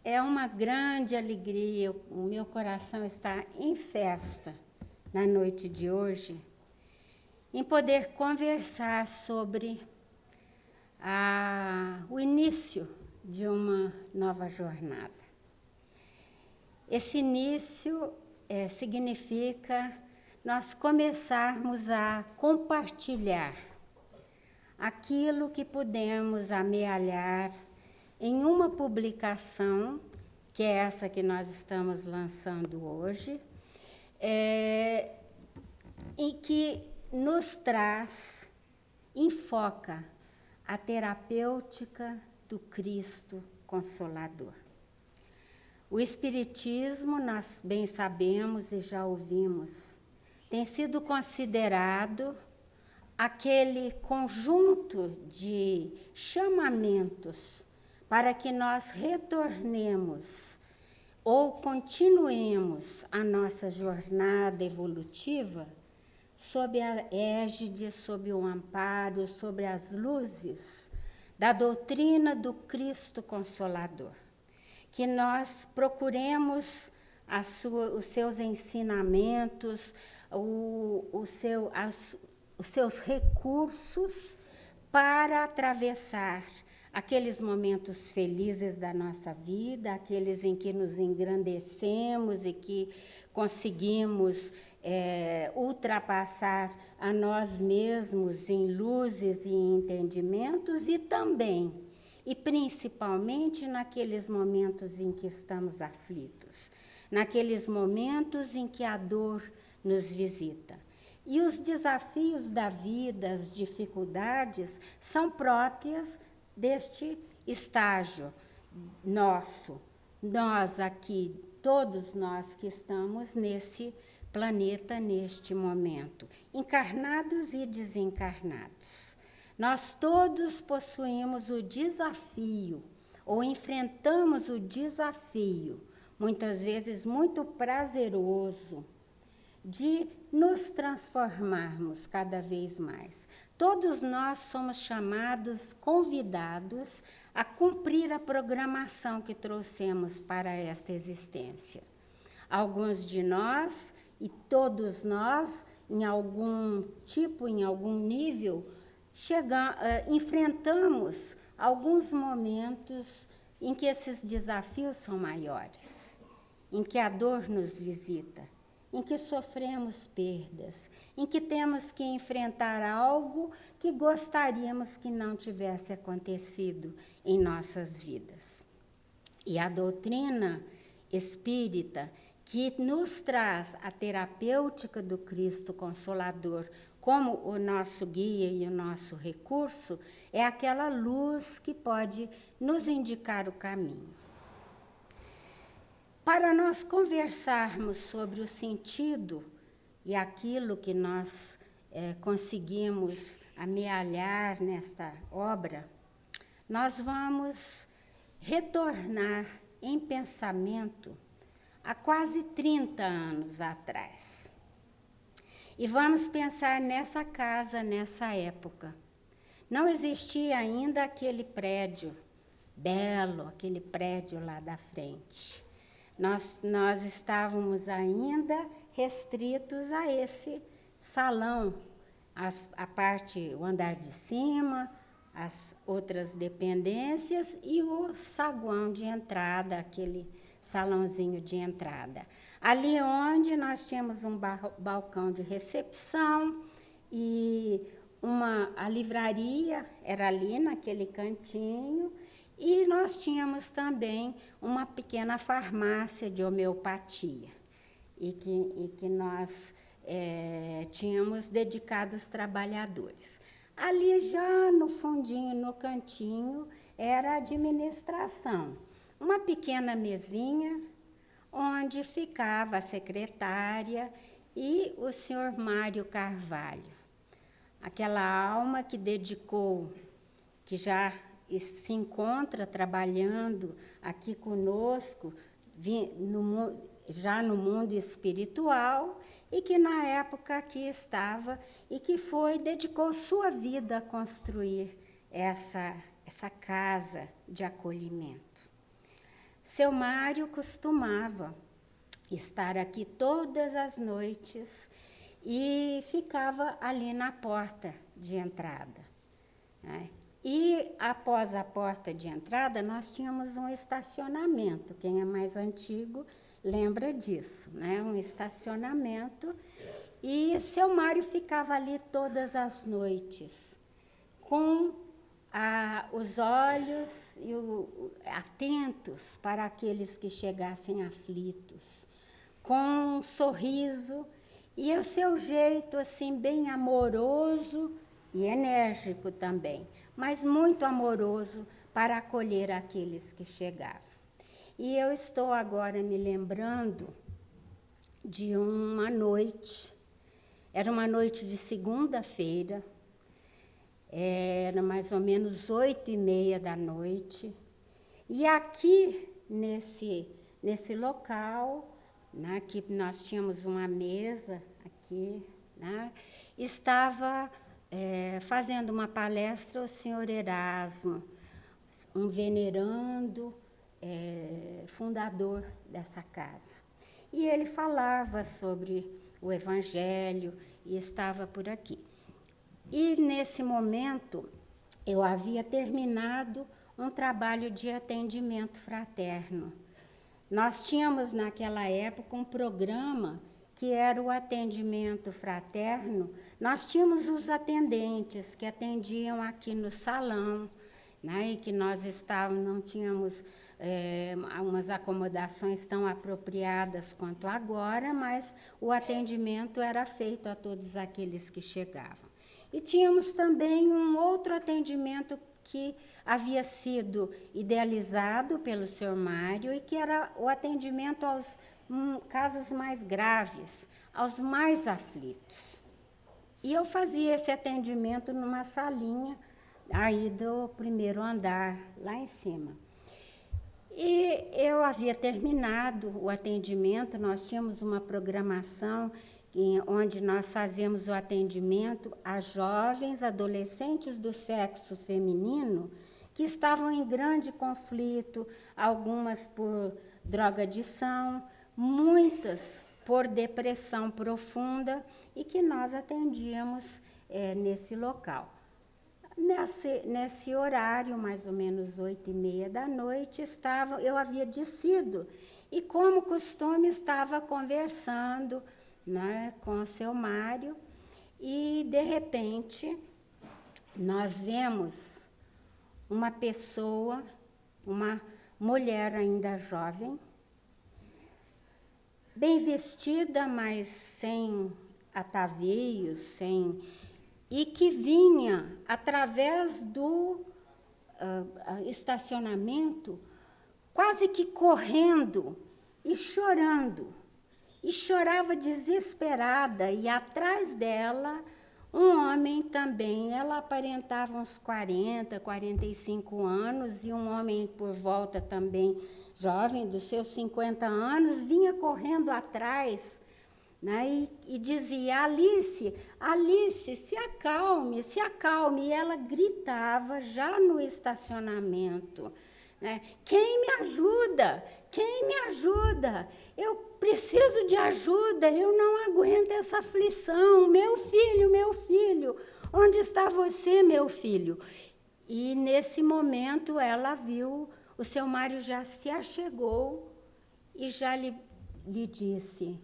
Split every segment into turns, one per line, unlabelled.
É uma grande alegria, o meu coração está em festa na noite de hoje, em poder conversar sobre o início de uma nova jornada. Esse início significa nós começarmos a compartilhar aquilo que pudemos amealhar em uma publicação, que é essa que nós estamos lançando hoje, e que nos traz, enfoca a terapêutica do Cristo Consolador. O Espiritismo, nós bem sabemos e já ouvimos, tem sido considerado aquele conjunto de chamamentos para que nós retornemos ou continuemos a nossa jornada evolutiva sob a égide, sob o amparo, sob as luzes da doutrina do Cristo Consolador. Que nós procuremos os seus ensinamentos, os seus recursos para atravessar aqueles momentos felizes da nossa vida, aqueles em que nos engrandecemos e que conseguimos ultrapassar a nós mesmos em luzes e entendimentos, e também, e principalmente naqueles momentos em que estamos aflitos, naqueles momentos em que a dor nos visita. E os desafios da vida, as dificuldades, são próprias deste estágio nosso. Nós aqui, todos nós que estamos nesse planeta, neste momento, encarnados e desencarnados. Nós todos possuímos o desafio, ou enfrentamos o desafio, muitas vezes muito prazeroso, de nos transformarmos cada vez mais. Todos nós somos chamados, convidados a cumprir a programação que trouxemos para esta existência. Alguns de nós, e todos nós, em algum tipo, em algum nível, enfrentamos alguns momentos em que esses desafios são maiores, em que a dor nos visita, em que sofremos perdas, em que temos que enfrentar algo que gostaríamos que não tivesse acontecido em nossas vidas. E a doutrina espírita, que nos traz a terapêutica do Cristo Consolador como o nosso guia e o nosso recurso, é aquela luz que pode nos indicar o caminho. Para nós conversarmos sobre o sentido e aquilo que nós conseguimos amealhar nesta obra, nós vamos retornar em pensamento há quase 30 anos atrás. E vamos pensar nessa casa, nessa época. Não existia ainda aquele prédio belo, aquele prédio lá da frente. Nós estávamos ainda restritos a esse salão, a parte, o andar de cima, as outras dependências e o saguão de entrada, aquele salãozinho de entrada. Ali onde nós tínhamos um balcão de recepção e a livraria era ali naquele cantinho, e nós tínhamos também uma pequena farmácia de homeopatia, e que nós tínhamos dedicado aos trabalhadores. Ali já no fundinho, no cantinho, era a administração. Uma pequena mesinha onde ficava a secretária e o senhor Mário Carvalho. Aquela alma que dedicou, que já se encontra trabalhando aqui conosco, já no mundo espiritual, e que na época aqui estava e que dedicou sua vida a construir essa casa de acolhimento. seu Mário costumava estar aqui todas as noites e ficava ali na porta de entrada, né? E após a porta de entrada, nós tínhamos um estacionamento. Quem é mais antigo lembra disso, né? Um estacionamento. E seu Mário ficava ali todas as noites, com os olhos atentos para aqueles que chegassem aflitos, com um sorriso e o seu jeito assim bem amoroso e enérgico também, mas muito amoroso para acolher aqueles que chegavam. E eu estou agora me lembrando de uma noite, era uma noite de segunda-feira, era mais ou menos 8h30 da noite, e aqui nesse local, né, que nós tínhamos uma mesa aqui, né, estava fazendo uma palestra o senhor Erasmo, um venerando fundador dessa casa. E ele falava sobre o Evangelho e estava por aqui. E, nesse momento, eu havia terminado um trabalho de atendimento fraterno. Nós tínhamos, naquela época, um programa que era o atendimento fraterno. Nós tínhamos os atendentes que atendiam aqui no salão, né, e que nós não tínhamos umas acomodações tão apropriadas quanto agora, mas o atendimento era feito a todos aqueles que chegavam. E tínhamos também um outro atendimento que havia sido idealizado pelo senhor Mário e que era o atendimento aos casos mais graves, aos mais aflitos. E eu fazia esse atendimento numa salinha aí do primeiro andar, lá em cima. E eu havia terminado o atendimento, nós tínhamos uma programação onde nós fazíamos o atendimento a jovens, adolescentes do sexo feminino que estavam em grande conflito, algumas por drogadição, muitas por depressão profunda e que nós atendíamos nesse local. Nesse horário, mais ou menos 8h30 da noite, eu havia descido e, como costume, estava conversando, né, com o seu Mário e, de repente, nós vemos uma pessoa, uma mulher ainda jovem, bem vestida, mas sem atavios, e que vinha através do estacionamento, quase que correndo e chorando. E chorava desesperada, e atrás dela um homem também. Ela aparentava uns 40, 45 anos, e um homem por volta também jovem, dos seus 50 anos, vinha correndo atrás, né, e dizia: Alice, Alice, se acalme, se acalme. E ela gritava já no estacionamento, né: quem me ajuda? Quem me ajuda? Eu preciso de ajuda, eu não aguento essa aflição. Meu filho, onde está você, meu filho? E nesse momento ela viu, o seu Mário já se achegou e já lhe disse: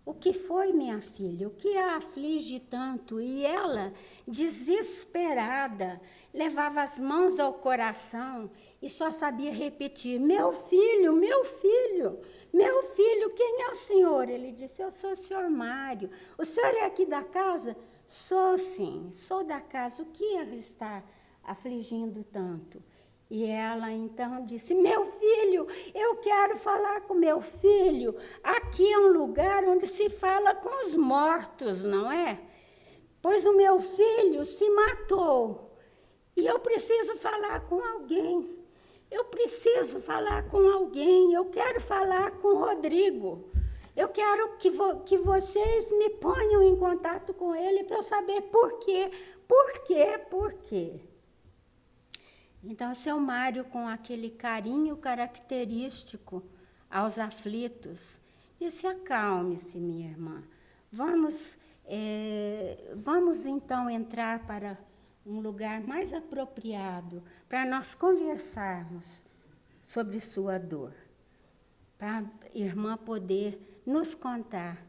o que foi, minha filha? O que a aflige tanto? E ela, desesperada, levava as mãos ao coração e só sabia repetir: meu filho, meu filho, meu filho, quem é o senhor? Ele disse: eu sou o senhor Mário. O senhor é aqui da casa? Sou, sim, sou da casa. O que está afligindo tanto? E ela então disse: meu filho, eu quero falar com meu filho. Aqui é um lugar onde se fala com os mortos, não é? Pois o meu filho se matou e eu preciso falar com alguém. Eu preciso falar com alguém. Eu quero falar com o Rodrigo. Eu quero que vocês me ponham em contato com ele para eu saber por quê. Por quê? Por quê? Então, seu Mário, com aquele carinho característico aos aflitos, disse: acalme-se, minha irmã. Vamos então entrar para um lugar mais apropriado para nós conversarmos sobre sua dor, para a irmã poder nos contar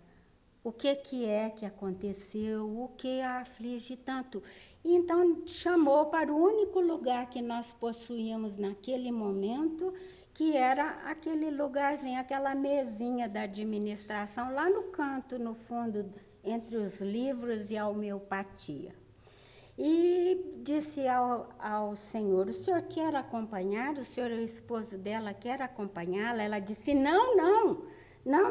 o que é que aconteceu, o que a aflige tanto. E então chamou para o único lugar que nós possuíamos naquele momento, que era aquele lugarzinho, aquela mesinha da administração, lá no canto, no fundo, entre os livros e a homeopatia. E disse ao senhor: o senhor quer acompanhar? O senhor é o esposo dela, quer acompanhá-la? Ela disse: não,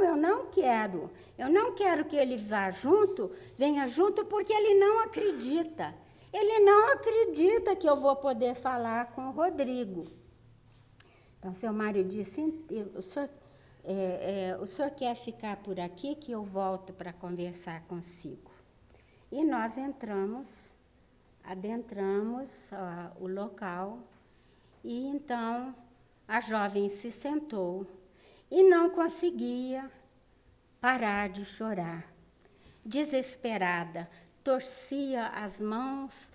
eu não quero. Eu não quero que ele venha junto, porque ele não acredita. Ele não acredita que eu vou poder falar com o Rodrigo. Então, seu Mário disse: o senhor quer ficar por aqui, que eu volto para conversar consigo. E nós adentramos o local, e então a jovem se sentou e não conseguia parar de chorar. Desesperada, torcia as mãos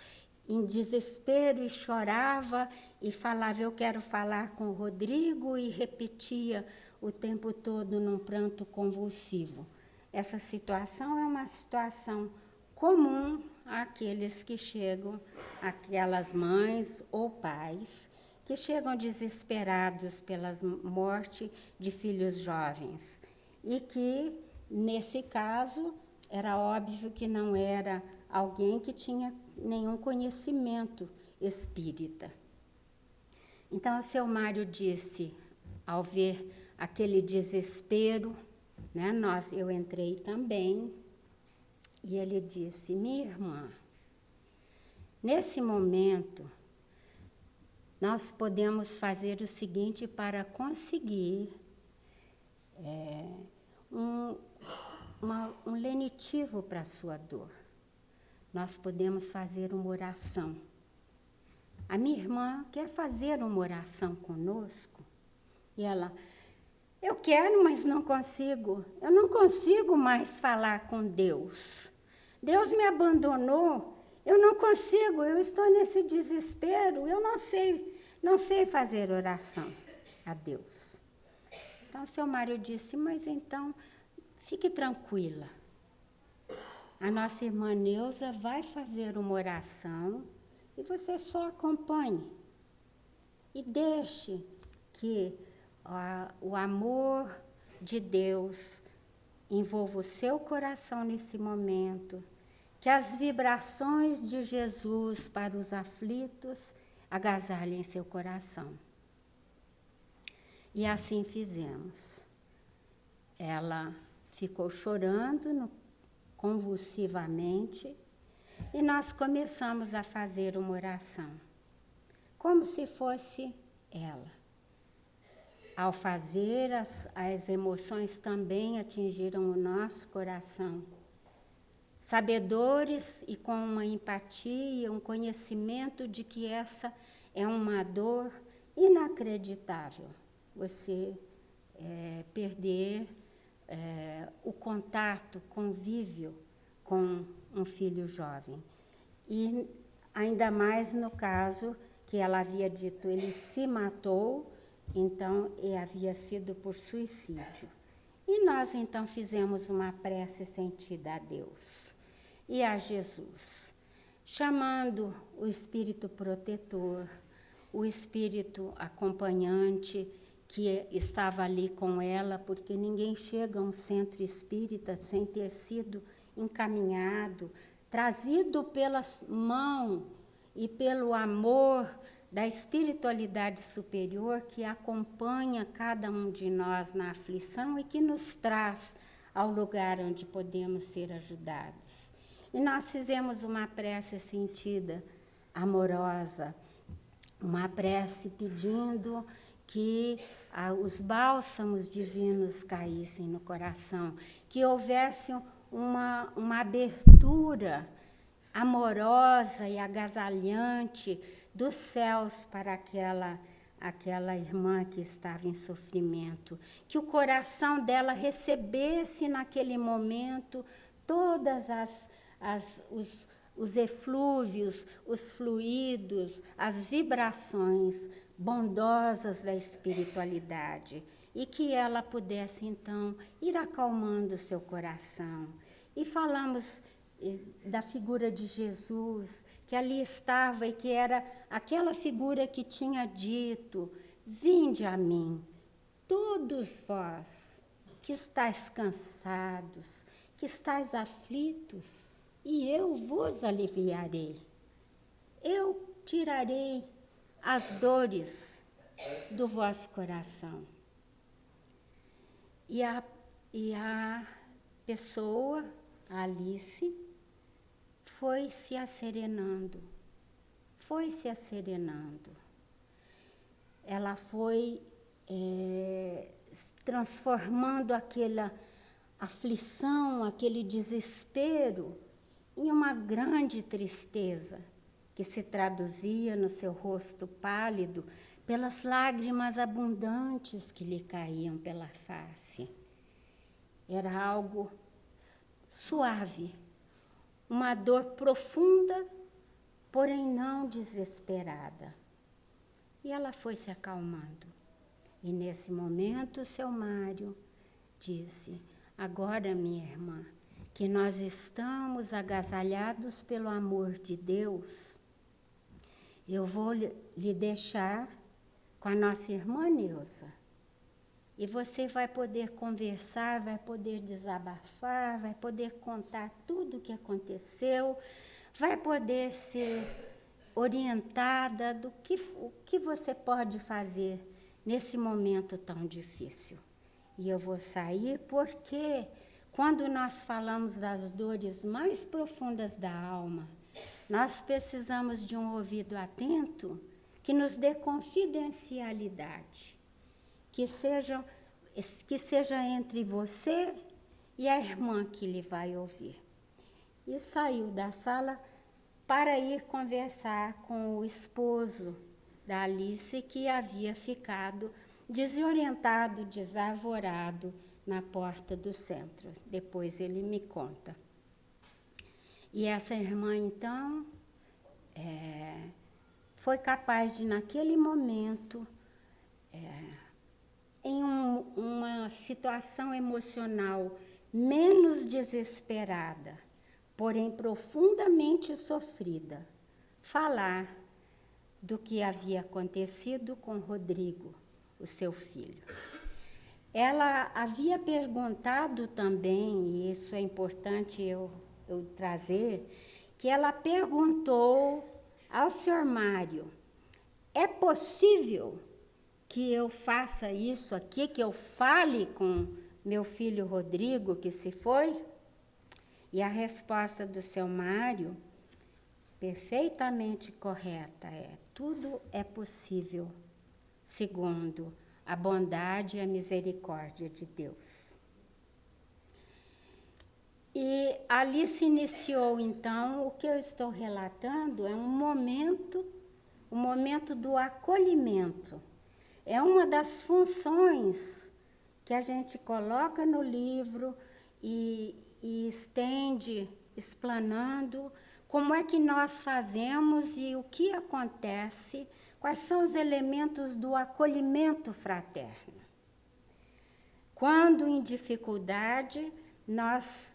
em desespero e chorava e falava: eu quero falar com o Rodrigo, e repetia o tempo todo num pranto convulsivo. Essa situação é uma situação comum àqueles que chegam, aquelas mães ou pais que chegam desesperados pela morte de filhos jovens, e que, nesse caso, era óbvio que não era alguém que tinha nenhum conhecimento espírita. Então, o seu Mário disse, ao ver aquele desespero, né, eu entrei também, e ele disse: minha irmã, nesse momento, nós podemos fazer o seguinte para conseguir um lenitivo para a sua dor. Nós podemos fazer uma oração. A minha irmã quer fazer uma oração conosco? E ela: eu quero, mas não consigo. Eu não consigo mais falar com Deus. Deus me abandonou. Eu não consigo, eu estou nesse desespero. Eu não sei fazer oração a Deus. Então, seu Mário disse: mas então, fique tranquila. A nossa irmã Neuza vai fazer uma oração e você só acompanhe. E deixe que o amor de Deus envolva o seu coração nesse momento, que as vibrações de Jesus para os aflitos agasalhem seu coração. E assim fizemos. Ela ficou chorando convulsivamente, e nós começamos a fazer uma oração, como se fosse ela. Ao fazer, as emoções também atingiram o nosso coração. Sabedores e com uma empatia, um conhecimento de que essa é uma dor inacreditável. Você perder o contato, convívio com um filho jovem. E ainda mais no caso que ela havia dito, ele se matou, então havia sido por suicídio. E nós então fizemos uma prece sentida a Deus e a Jesus, chamando o Espírito protetor, o Espírito acompanhante que estava ali com ela, porque ninguém chega a um centro espírita sem ter sido encaminhado, trazido pelas mãos e pelo amor da espiritualidade superior que acompanha cada um de nós na aflição e que nos traz ao lugar onde podemos ser ajudados. E nós fizemos uma prece sentida, amorosa, uma prece pedindo que os bálsamos divinos caíssem no coração, que houvesse uma abertura amorosa e agasalhante, dos céus para aquela irmã que estava em sofrimento, que o coração dela recebesse naquele momento todas os eflúvios, os fluidos, as vibrações bondosas da espiritualidade, e que ela pudesse então ir acalmando seu coração. E falamos da figura de Jesus, que ali estava e que era aquela figura que tinha dito: vinde a mim, todos vós que estáis cansados, que estáis aflitos, e eu vos aliviarei. Eu tirarei as dores do vosso coração. E a pessoa, a Alice, foi se asserenando. Ela foi transformando aquela aflição, aquele desespero, em uma grande tristeza, que se traduzia no seu rosto pálido pelas lágrimas abundantes que lhe caíam pela face. Era algo suave, uma dor profunda, porém não desesperada. E ela foi se acalmando. E nesse momento, seu Mário disse: agora, minha irmã, que nós estamos agasalhados pelo amor de Deus, eu vou lhe deixar com a nossa irmã Neuza. E você vai poder conversar, vai poder desabafar, vai poder contar tudo o que aconteceu, vai poder ser orientada do que você pode fazer nesse momento tão difícil. E eu vou sair porque quando nós falamos das dores mais profundas da alma, nós precisamos de um ouvido atento que nos dê confidencialidade, que seja entre você e a irmã que lhe vai ouvir. E saiu da sala para ir conversar com o esposo da Alice, que havia ficado desorientado, desavorado na porta do centro. Depois ele me conta. E essa irmã, então, foi capaz de, naquele momento, em uma situação emocional menos desesperada, porém profundamente sofrida, falar do que havia acontecido com Rodrigo, o seu filho. Ela havia perguntado também, e isso é importante eu trazer, que ela perguntou ao senhor Mário: é possível que eu faça isso aqui, que eu fale com meu filho Rodrigo, que se foi? E a resposta do seu Mário, perfeitamente correta, tudo é possível, segundo a bondade e a misericórdia de Deus. E ali se iniciou, então, o que eu estou relatando é um momento do acolhimento. É uma das funções que a gente coloca no livro e estende, explanando como é que nós fazemos e o que acontece, quais são os elementos do acolhimento fraterno. Quando em dificuldade, nós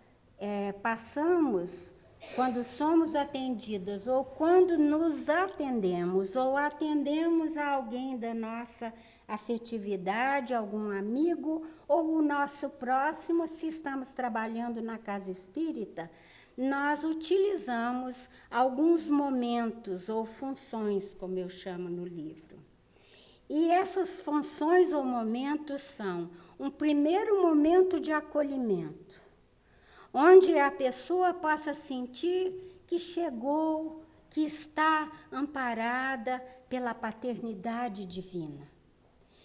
passamos, quando somos atendidas, ou quando nos atendemos, ou atendemos a alguém da nossa afetividade, algum amigo, ou o nosso próximo, se estamos trabalhando na casa espírita, nós utilizamos alguns momentos ou funções, como eu chamo no livro. E essas funções ou momentos são um primeiro momento de acolhimento, onde a pessoa possa sentir que chegou, que está amparada pela paternidade divina,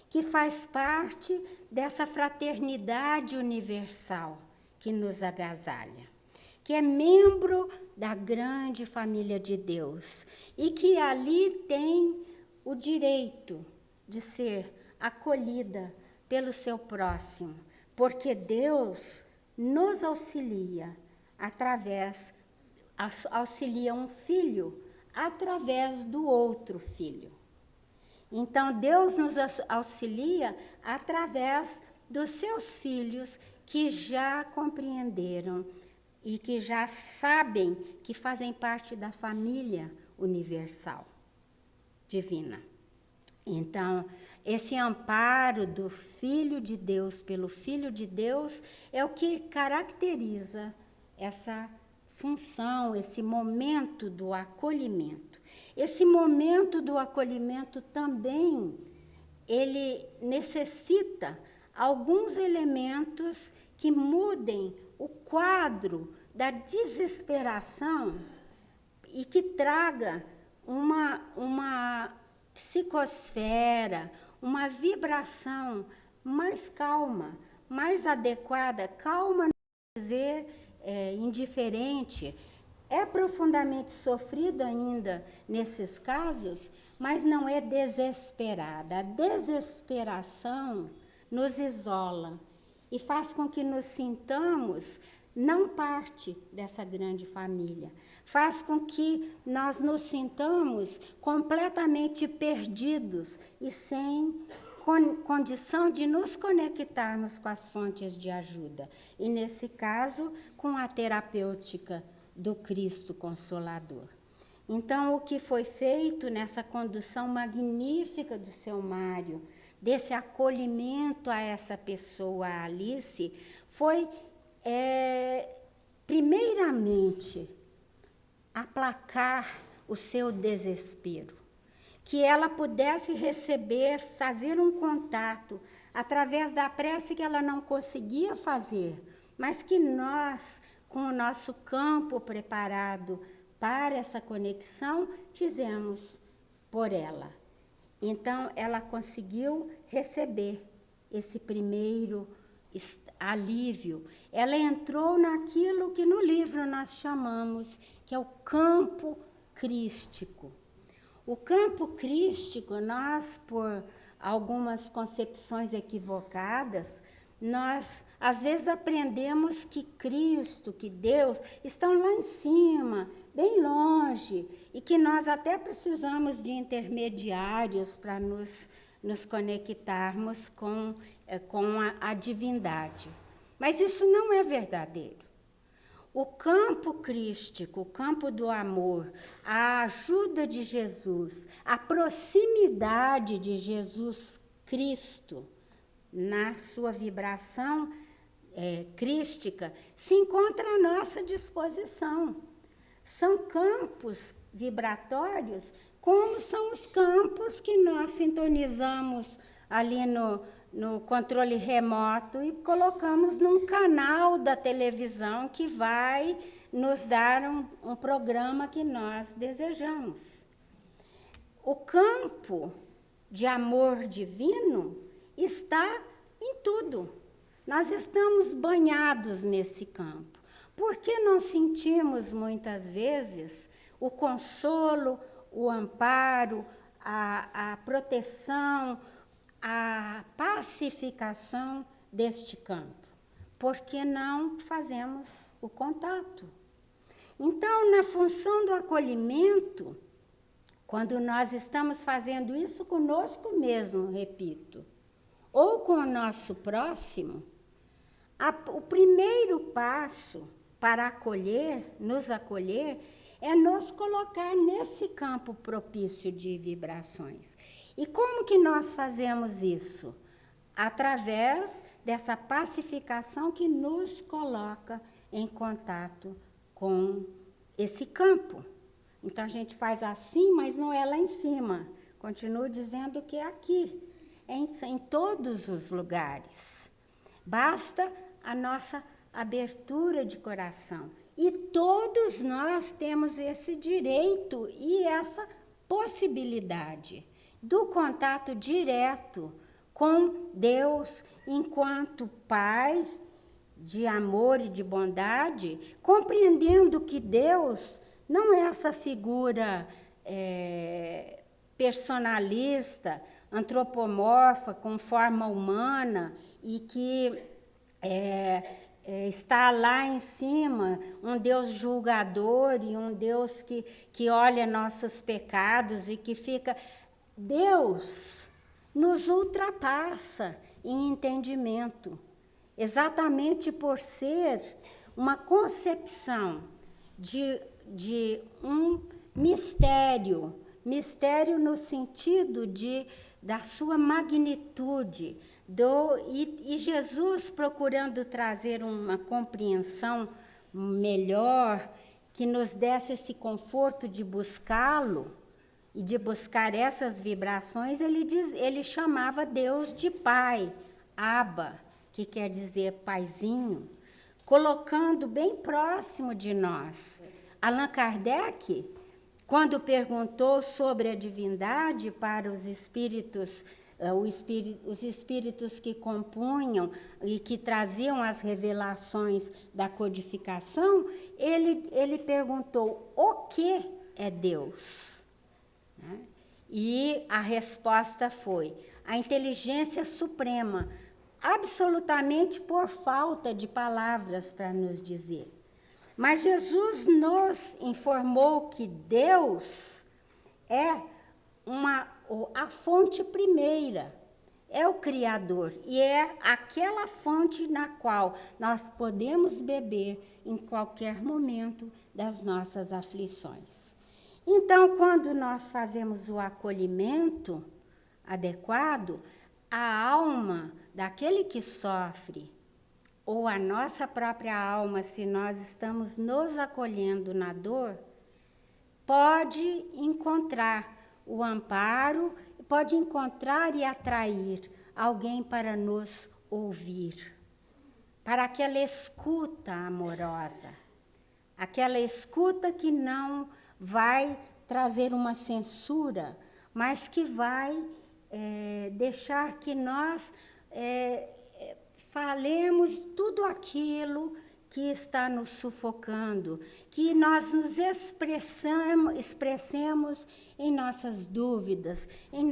que faz parte dessa fraternidade universal que nos agasalha, que é membro da grande família de Deus e que ali tem o direito de ser acolhida pelo seu próximo, porque Deus nos auxilia auxilia um filho através do outro filho. Então, Deus nos auxilia através dos seus filhos que já compreenderam e que já sabem que fazem parte da família universal, divina. Então, esse amparo do Filho de Deus pelo Filho de Deus é o que caracteriza essa função, esse momento do acolhimento. Esse momento do acolhimento também, ele necessita alguns elementos que mudem o quadro da desesperação e que traga uma psicosfera, uma vibração mais calma, mais adequada. Calma não quer dizer indiferente, é profundamente sofrido ainda nesses casos, mas não é desesperada. A desesperação nos isola e faz com que nos sintamos não parte dessa grande família. Faz com que nós nos sintamos completamente perdidos e sem condição de nos conectarmos com as fontes de ajuda. E, nesse caso, com a terapêutica do Cristo Consolador. Então, o que foi feito nessa condução magnífica do seu Mário, desse acolhimento a essa pessoa, a Alice, foi, primeiramente, aplacar o seu desespero, que ela pudesse receber, fazer um contato através da prece que ela não conseguia fazer, mas que nós, com o nosso campo preparado para essa conexão, fizemos por ela. Então, ela conseguiu receber esse primeiro alívio. Ela entrou naquilo que no livro nós chamamos, que é o campo crístico. O campo crístico, nós, por algumas concepções equivocadas, nós, às vezes, aprendemos que Cristo, que Deus, estão lá em cima, bem longe, e que nós até precisamos de intermediários para nos conectarmos com a divindade. Mas isso não é verdadeiro. O campo crístico, o campo do amor, a ajuda de Jesus, a proximidade de Jesus Cristo, na sua vibração crística, se encontra à nossa disposição. São campos vibratórios, como são os campos que nós sintonizamos ali no controle remoto e colocamos num canal da televisão que vai nos dar um programa que nós desejamos. O campo de amor divino está em tudo. Nós estamos banhados nesse campo. Por que não sentimos muitas vezes o consolo, o amparo, a proteção, a pacificação deste campo? Porque não fazemos o contato. Então, na função do acolhimento, quando nós estamos fazendo isso conosco mesmo, repito, ou com o nosso próximo, o primeiro passo para nos acolher, é nos colocar nesse campo propício de vibrações. E como que nós fazemos isso? Através dessa pacificação que nos coloca em contato com esse campo. Então, a gente faz assim, mas não é lá em cima. Continuo dizendo que é aqui, em todos os lugares. Basta a nossa abertura de coração. E todos nós temos esse direito e essa possibilidade do contato direto com Deus enquanto Pai, de amor e de bondade, compreendendo que Deus não é essa figura personalista, antropomorfa, com forma humana, e que está lá em cima, um Deus julgador e um Deus que olha nossos pecados e que fica... Deus nos ultrapassa em entendimento, exatamente por ser uma concepção de um mistério no sentido da sua magnitude, e Jesus procurando trazer uma compreensão melhor, que nos desse esse conforto de buscá-lo, e de buscar essas vibrações, ele chamava Deus de Pai, Abba, que quer dizer paizinho, colocando bem próximo de nós. Allan Kardec, quando perguntou sobre a divindade para os espíritos que compunham e que traziam as revelações da codificação, ele perguntou: o que é Deus? E a resposta foi: a inteligência suprema, absolutamente por falta de palavras para nos dizer. Mas Jesus nos informou que Deus é a fonte primeira, é o Criador, e é aquela fonte na qual nós podemos beber em qualquer momento das nossas aflições. Então, quando nós fazemos o acolhimento adequado, a alma daquele que sofre, ou a nossa própria alma, se nós estamos nos acolhendo na dor, pode encontrar o amparo, pode encontrar e atrair alguém para nos ouvir, para aquela escuta amorosa, aquela escuta que não vai trazer uma censura, mas que vai deixar que nós falemos tudo aquilo que está nos sufocando, que nós nos expressemos em nossas dúvidas, em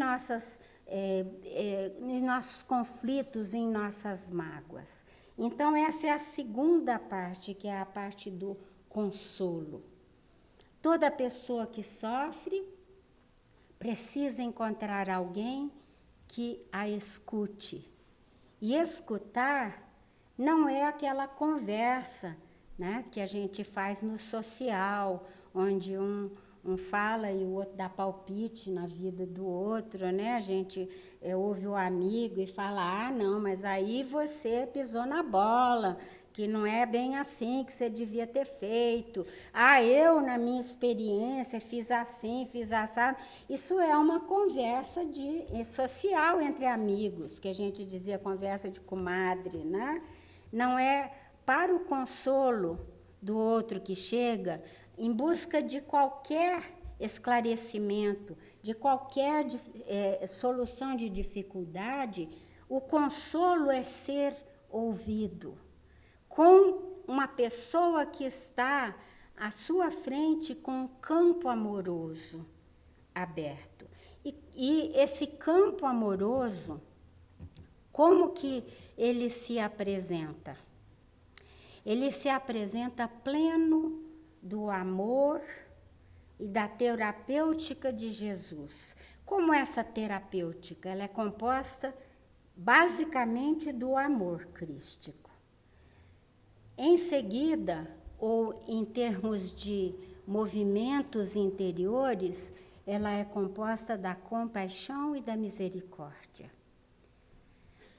nossos conflitos, em nossas mágoas. Então, essa é a segunda parte, que é a parte do consolo. Toda pessoa que sofre precisa encontrar alguém que a escute. E escutar não é aquela conversa, né, que a gente faz no social, onde um fala e o outro dá palpite na vida do outro, né? A gente ouve o amigo e fala: ah, não, mas aí você pisou na bola, que não é bem assim que você devia ter feito. Ah, eu, na minha experiência, fiz assim, fiz assado. Isso é uma conversa social entre amigos, que a gente dizia conversa de comadre, né? Não é para o consolo do outro que chega em busca de qualquer esclarecimento, de qualquer solução de dificuldade. O consolo é ser ouvido com uma pessoa que está à sua frente com um campo amoroso aberto. E esse campo amoroso, como que ele se apresenta? Ele se apresenta pleno do amor e da terapêutica de Jesus. Como essa terapêutica? Ela é composta basicamente do amor crístico. Em seguida, ou em termos de movimentos interiores, ela é composta da compaixão e da misericórdia.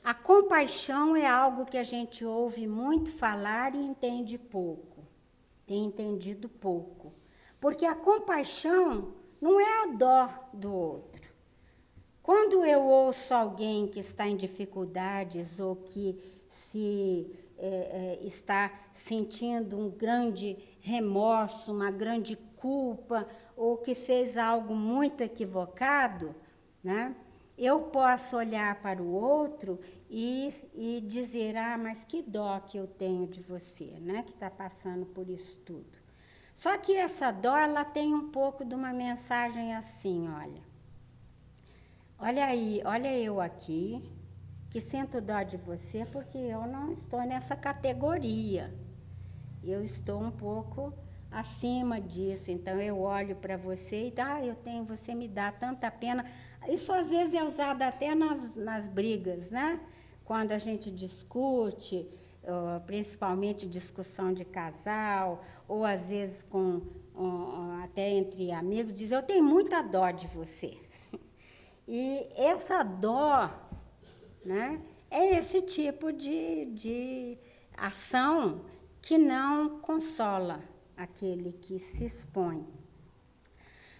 A compaixão é algo que a gente ouve muito falar e entende pouco, tem entendido pouco, porque a compaixão não é a dó do outro. Quando eu ouço alguém que está em dificuldades ou que está sentindo um grande remorso, uma grande culpa, ou que fez algo muito equivocado, né? eu posso olhar para o outro e dizer, mas que dó que eu tenho de você, né? Que está passando por isso tudo. Só que essa dó, ela tem um pouco de uma mensagem assim, olha aí, olha eu aqui, que sinto dó de você porque eu não estou nessa categoria. Eu estou um pouco acima disso, então eu olho para você e você me dá tanta pena. Isso às vezes é usado até nas brigas, né? Quando a gente discute, principalmente discussão de casal, ou às vezes até entre amigos, diz, eu tenho muita dó de você. E essa dó, né, é esse tipo de ação que não consola aquele que se expõe.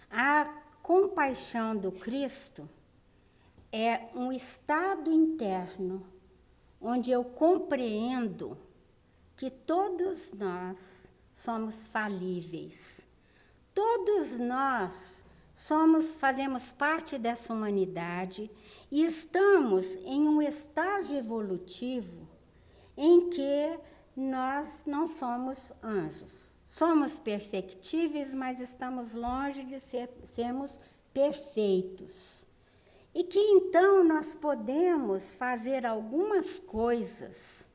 A compaixão do Cristo é um estado interno onde eu compreendo que todos nós somos falíveis. Todos nós fazemos parte dessa humanidade e estamos em um estágio evolutivo em que nós não somos anjos. Somos perfectíveis, mas estamos longe de sermos perfeitos. E que então nós podemos fazer algumas coisas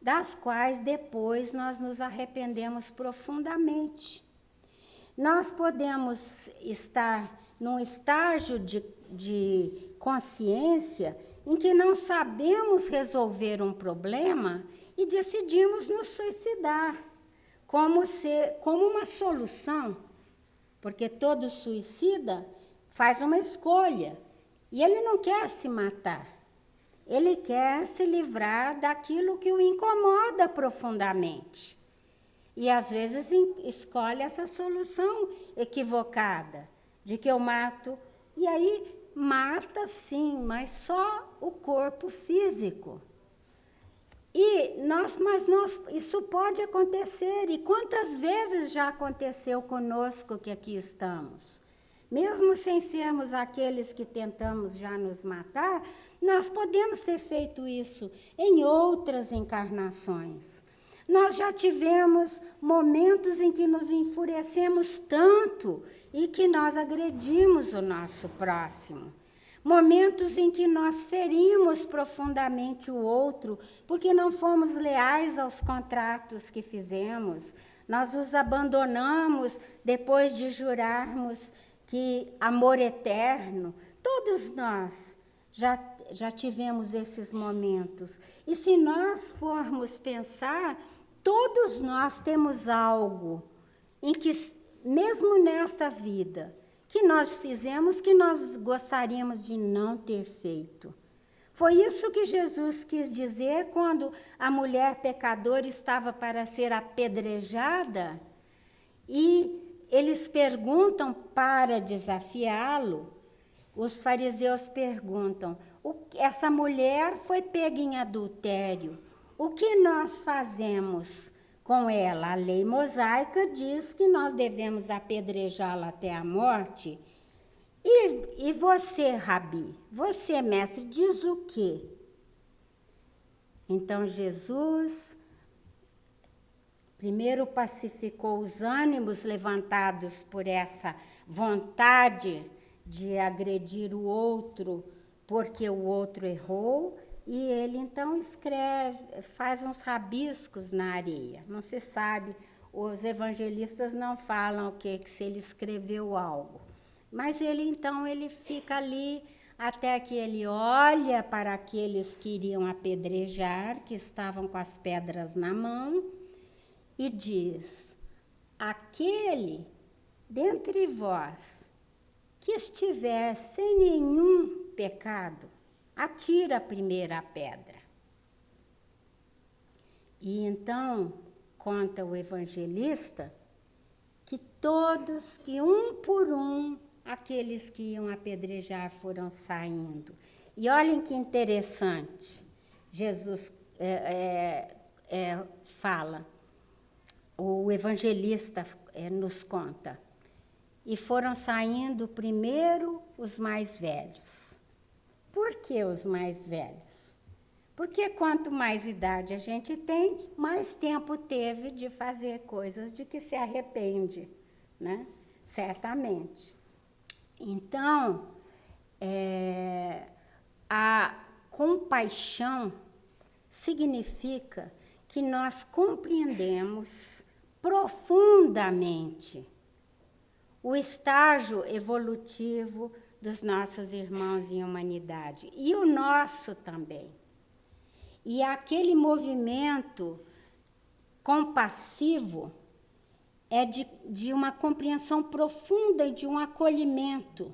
das quais depois nós nos arrependemos profundamente. Nós podemos estar num estágio de consciência em que não sabemos resolver um problema e decidimos nos suicidar como uma solução, porque todo suicida faz uma escolha e ele não quer se matar, ele quer se livrar daquilo que o incomoda profundamente. E às vezes escolhe essa solução equivocada, de que eu mato, e aí mata sim, mas só o corpo físico. Isso pode acontecer, e quantas vezes já aconteceu conosco que aqui estamos? Mesmo sem sermos aqueles que tentamos já nos matar, nós podemos ter feito isso em outras encarnações. Nós já tivemos momentos em que nos enfurecemos tanto e que nós agredimos o nosso próximo. Momentos em que nós ferimos profundamente o outro porque não fomos leais aos contratos que fizemos. Nós os abandonamos depois de jurarmos que amor eterno. Todos nós já tivemos esses momentos. E se nós formos pensar, todos nós temos algo em que, mesmo nesta vida, que nós fizemos que nós gostaríamos de não ter feito. Foi isso que Jesus quis dizer quando a mulher pecadora estava para ser apedrejada e eles perguntam para desafiá-lo. Os fariseus perguntam, essa mulher foi pega em adultério, o que nós fazemos com ela? A lei mosaica diz que nós devemos apedrejá-la até a morte. E você, Rabi, você, mestre, diz o quê? Então Jesus primeiro pacificou os ânimos levantados por essa vontade de agredir o outro porque o outro errou, e ele então faz uns rabiscos na areia. Não se sabe, os evangelistas não falam que se ele escreveu algo. Mas ele fica ali até que ele olha para aqueles que iriam apedrejar, que estavam com as pedras na mão, e diz, aquele dentre vós que estiver sem nenhum pecado, atira a primeira pedra. E então, conta o evangelista, que um por um, aqueles que iam apedrejar foram saindo. E olhem que interessante, Jesus fala, o evangelista nos conta, e foram saindo primeiro os mais velhos. por que os mais velhos? Porque quanto mais idade a gente tem, mais tempo teve de fazer coisas de que se arrepende, né? Certamente. Então, a compaixão significa que nós compreendemos profundamente o estágio evolutivo dos nossos irmãos em humanidade, e o nosso também. E aquele movimento compassivo é de uma compreensão profunda e de um acolhimento,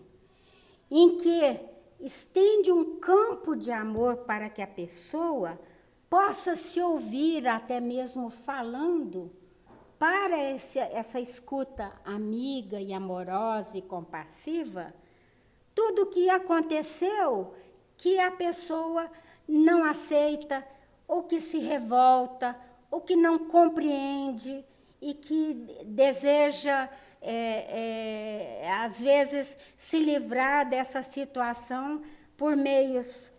em que estende um campo de amor para que a pessoa possa se ouvir, até mesmo falando, para essa escuta amiga e amorosa e compassiva, tudo o que aconteceu que a pessoa não aceita, ou que se revolta, ou que não compreende e que deseja, às vezes, se livrar dessa situação por meios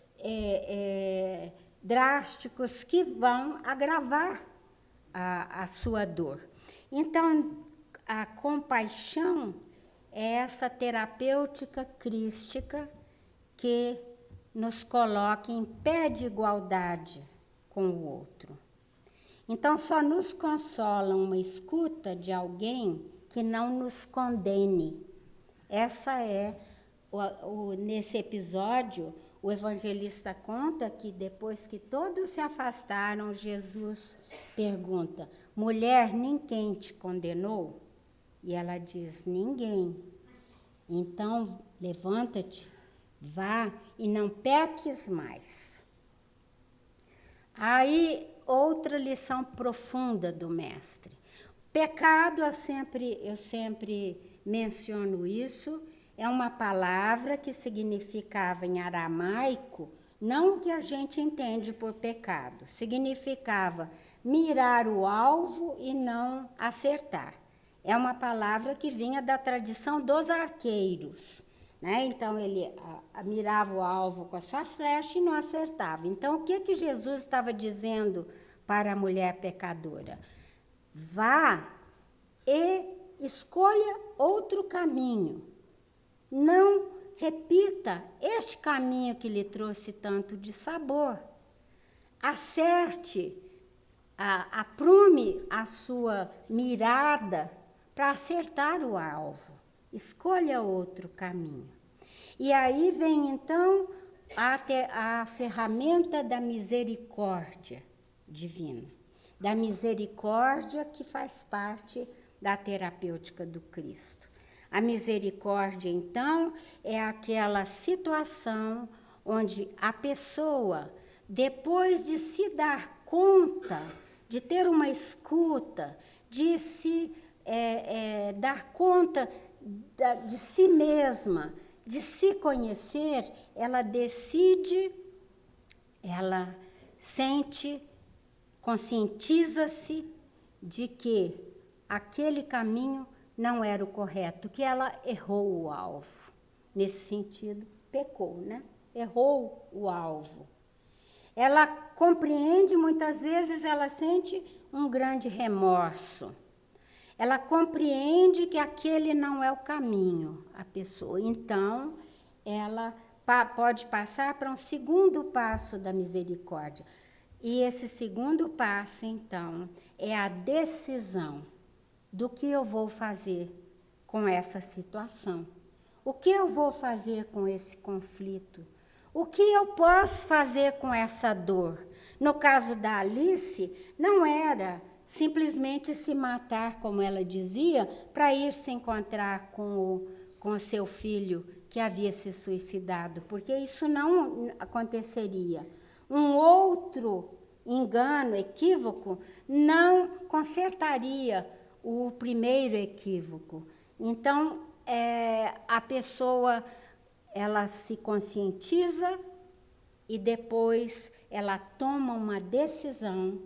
drásticos que vão agravar a sua dor. Então, a compaixão é essa terapêutica crística que nos coloca em pé de igualdade com o outro. Então, só nos consola uma escuta de alguém que não nos condene. Essa é, nesse episódio, o evangelista conta que depois que todos se afastaram, Jesus pergunta: mulher, ninguém te condenou? E ela diz: ninguém. Então, levanta-te, vá e não peques mais. Aí, outra lição profunda do mestre. Pecado, eu sempre menciono isso, é uma palavra que significava em aramaico, não o que a gente entende por pecado, significava mirar o alvo e não acertar. É uma palavra que vinha da tradição dos arqueiros, né? Então, ele mirava o alvo com a sua flecha e não acertava. Então, o que Jesus estava dizendo para a mulher pecadora? Vá e escolha outro caminho. Não repita este caminho que lhe trouxe tanto de sabor. Acerte, aprume a sua mirada para acertar o alvo. Escolha outro caminho. E aí vem, então, a ferramenta da misericórdia divina. Da misericórdia que faz parte da terapêutica do Cristo. A misericórdia, então, é aquela situação onde a pessoa, depois de se dar conta, de ter uma escuta, de se dar conta de si mesma, de se conhecer, ela decide, ela sente, conscientiza-se de que aquele caminho não era o correto, que ela errou o alvo. Nesse sentido, pecou, né? Errou o alvo. Ela compreende, muitas vezes ela sente um grande remorso. Ela compreende que aquele não é o caminho, a pessoa. Então, ela pode passar para um segundo passo da misericórdia. E esse segundo passo, então, é a decisão do que eu vou fazer com essa situação. O que eu vou fazer com esse conflito? O que eu posso fazer com essa dor? No caso da Alice, não era simplesmente se matar, como ela dizia, para ir se encontrar com o seu filho que havia se suicidado, porque isso não aconteceria. Um outro engano, equívoco, não consertaria o primeiro equívoco. Então, a pessoa, ela se conscientiza e depois ela toma uma decisão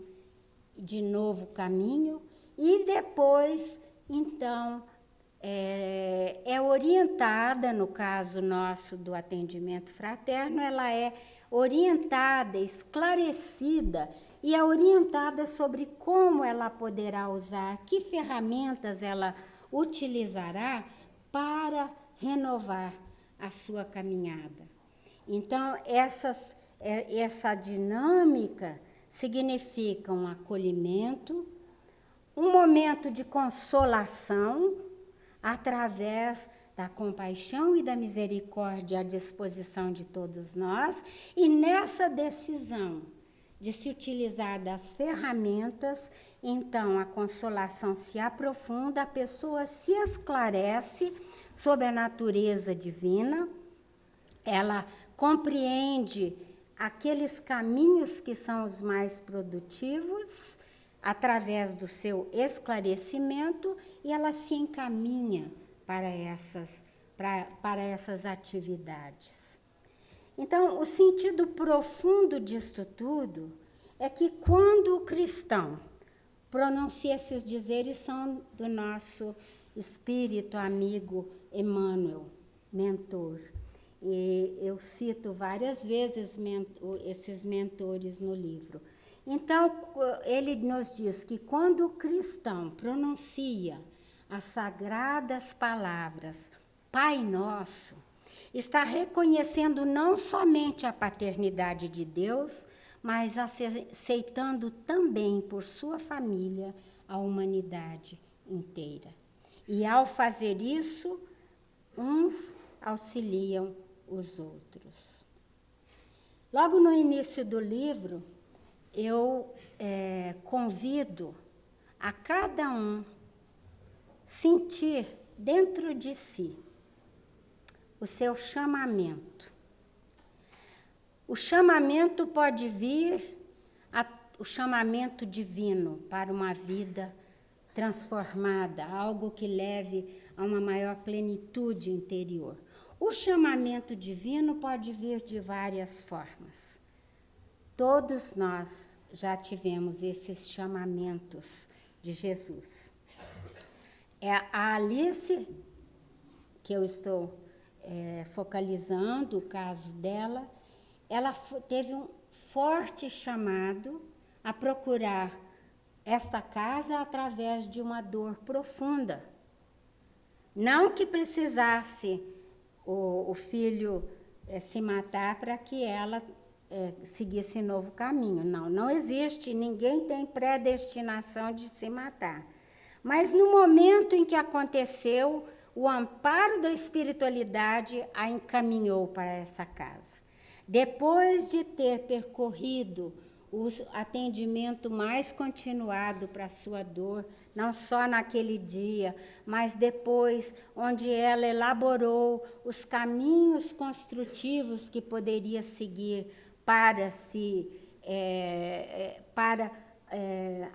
de novo caminho e depois, então, é orientada, no caso nosso do atendimento fraterno, ela é orientada, esclarecida e é orientada sobre como ela poderá usar, que ferramentas ela utilizará para renovar a sua caminhada. Então, essa dinâmica significa um acolhimento, um momento de consolação através da compaixão e da misericórdia à disposição de todos nós, e nessa decisão de se utilizar das ferramentas, então a consolação se aprofunda, a pessoa se esclarece sobre a natureza divina, ela compreende aqueles caminhos que são os mais produtivos, através do seu esclarecimento, e ela se encaminha para essas atividades. Então, o sentido profundo disto tudo é que quando o cristão pronuncia esses dizeres, são do nosso espírito amigo Emmanuel, mentor. E eu cito várias vezes esses mentores no livro. Então, ele nos diz que quando o cristão pronuncia as sagradas palavras Pai Nosso, está reconhecendo não somente a paternidade de Deus, mas aceitando também por sua família a humanidade inteira. E ao fazer isso, uns auxiliam os outros. Logo no início do livro, eu convido a cada um sentir dentro de si o seu chamamento. O chamamento pode vir, o chamamento divino para uma vida transformada, algo que leve a uma maior plenitude interior. O chamamento divino pode vir de várias formas. Todos nós já tivemos esses chamamentos de Jesus. A Alice, que eu estou focalizando o caso dela, ela teve um forte chamado a procurar esta casa através de uma dor profunda. Não que precisasse o filho se matar para que ela seguisse novo caminho. Não existe, ninguém tem predestinação de se matar. Mas no momento em que aconteceu, o amparo da espiritualidade a encaminhou para essa casa. Depois de ter percorrido o atendimento mais continuado para a sua dor, não só naquele dia, mas depois, onde ela elaborou os caminhos construtivos que poderia seguir para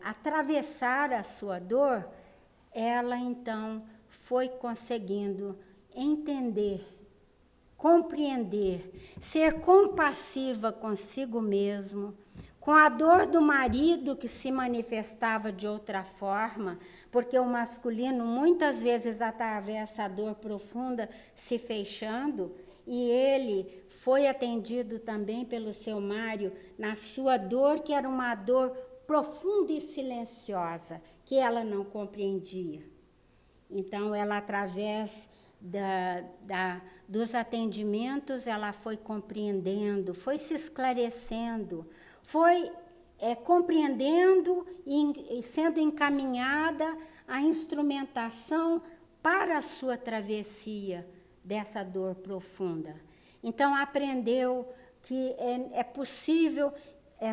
atravessar a sua dor, ela então foi conseguindo entender, compreender, ser compassiva consigo mesmo, com a dor do marido que se manifestava de outra forma, porque o masculino muitas vezes atravessa a dor profunda se fechando, e ele foi atendido também pelo seu Mário na sua dor, que era uma dor profunda e silenciosa, que ela não compreendia. Então, ela, através dos atendimentos, ela foi compreendendo, foi se esclarecendo, foi compreendendo e sendo encaminhada a instrumentação para a sua travessia dessa dor profunda. Então, aprendeu que é possível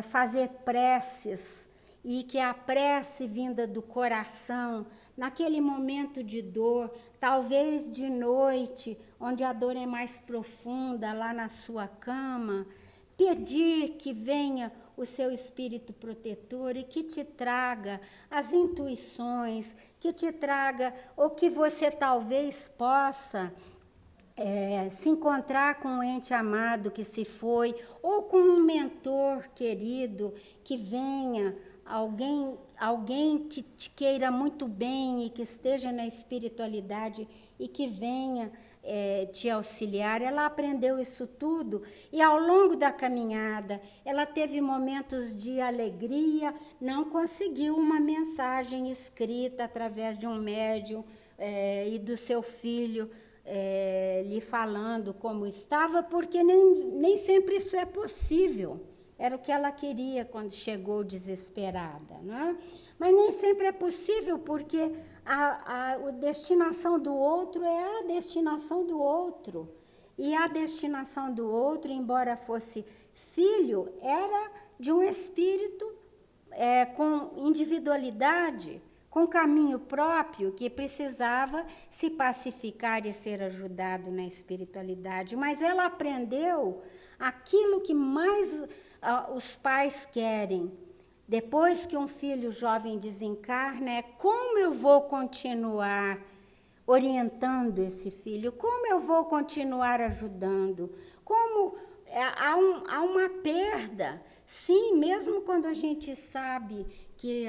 fazer preces, e que a prece vinda do coração, naquele momento de dor, talvez de noite, onde a dor é mais profunda, lá na sua cama, pedir que venha o seu espírito protetor e que te traga as intuições, que te traga o que você talvez possa se encontrar com um ente amado que se foi, ou com um mentor querido que venha, alguém que te queira muito bem e que esteja na espiritualidade e que venha te auxiliar. Ela aprendeu isso tudo e ao longo da caminhada ela teve momentos de alegria, não conseguiu uma mensagem escrita através de um médium e do seu filho lhe falando como estava, porque nem sempre isso é possível. Era o que ela queria quando chegou desesperada, né? Mas nem sempre é possível, porque a destinação do outro é a destinação do outro. E a destinação do outro, embora fosse filho, era de um espírito com individualidade, com caminho próprio, que precisava se pacificar e ser ajudado na espiritualidade. Mas ela aprendeu aquilo que mais os pais querem. Depois que um filho jovem desencarna, como eu vou continuar orientando esse filho? Como eu vou continuar ajudando? Como há uma perda. Sim, mesmo quando a gente sabe que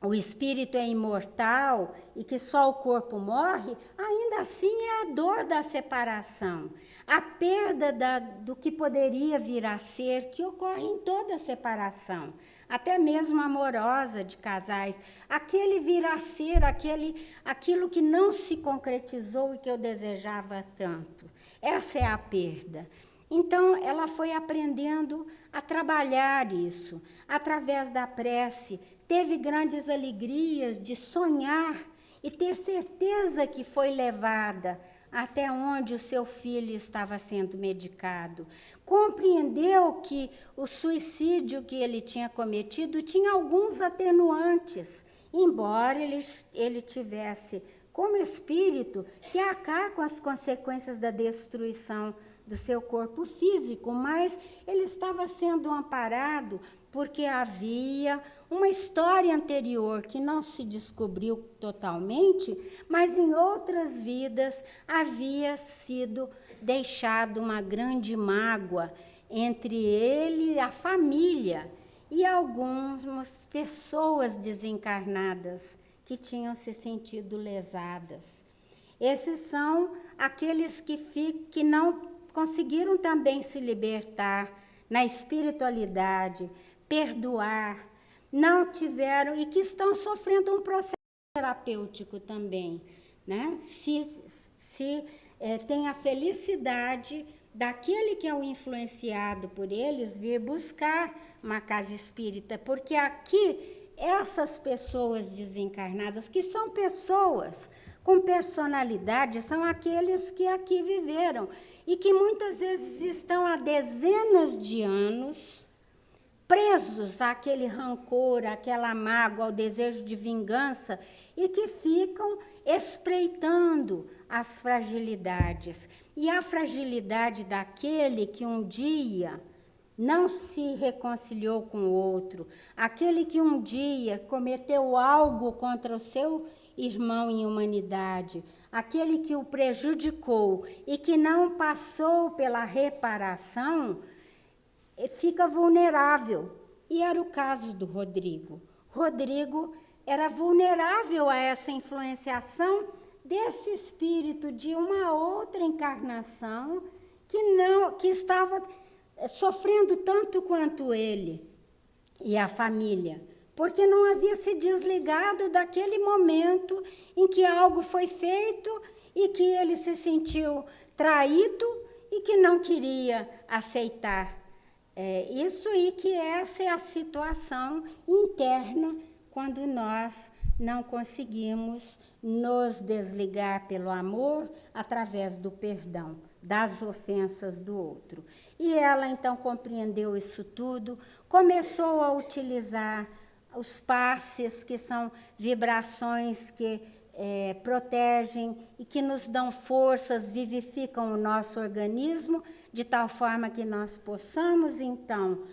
o espírito é imortal e que só o corpo morre, ainda assim é a dor da separação, a perda do que poderia vir a ser, que ocorre em toda separação, até mesmo amorosa de casais. Aquele vir a ser, aquilo que não se concretizou e que eu desejava tanto. Essa é a perda. Então, ela foi aprendendo a trabalhar isso através da prece. Teve grandes alegrias de sonhar e ter certeza que foi levada até onde o seu filho estava sendo medicado. Compreendeu que o suicídio que ele tinha cometido tinha alguns atenuantes, embora ele tivesse como espírito que arcar com as consequências da destruição do seu corpo físico, mas ele estava sendo amparado porque havia uma história anterior que não se descobriu totalmente, mas em outras vidas havia sido deixado uma grande mágoa entre ele, a família e algumas pessoas desencarnadas que tinham se sentido lesadas. Esses são aqueles que não conseguiram também se libertar na espiritualidade, perdoar, não tiveram e que estão sofrendo um processo terapêutico também, né? Se tem a felicidade daquele que é o influenciado por eles vir buscar uma casa espírita, porque aqui essas pessoas desencarnadas, que são pessoas com personalidade, são aqueles que aqui viveram e que muitas vezes estão há dezenas de anos presos àquele rancor, àquela mágoa, ao desejo de vingança e que ficam espreitando as fragilidades. E a fragilidade daquele que um dia não se reconciliou com o outro, aquele que um dia cometeu algo contra o seu irmão em humanidade, aquele que o prejudicou e que não passou pela reparação, fica vulnerável. E era o caso do Rodrigo. Rodrigo era vulnerável a essa influenciação desse espírito de uma outra encarnação que estava sofrendo tanto quanto ele e a família, porque não havia se desligado daquele momento em que algo foi feito e que ele se sentiu traído e que não queria aceitar isso, e que essa é a situação interna quando nós não conseguimos nos desligar pelo amor através do perdão das ofensas do outro. E ela então compreendeu isso tudo, começou a utilizar os passes, que são vibrações que protegem e que nos dão forças, vivificam o nosso organismo, de tal forma que nós possamos, então,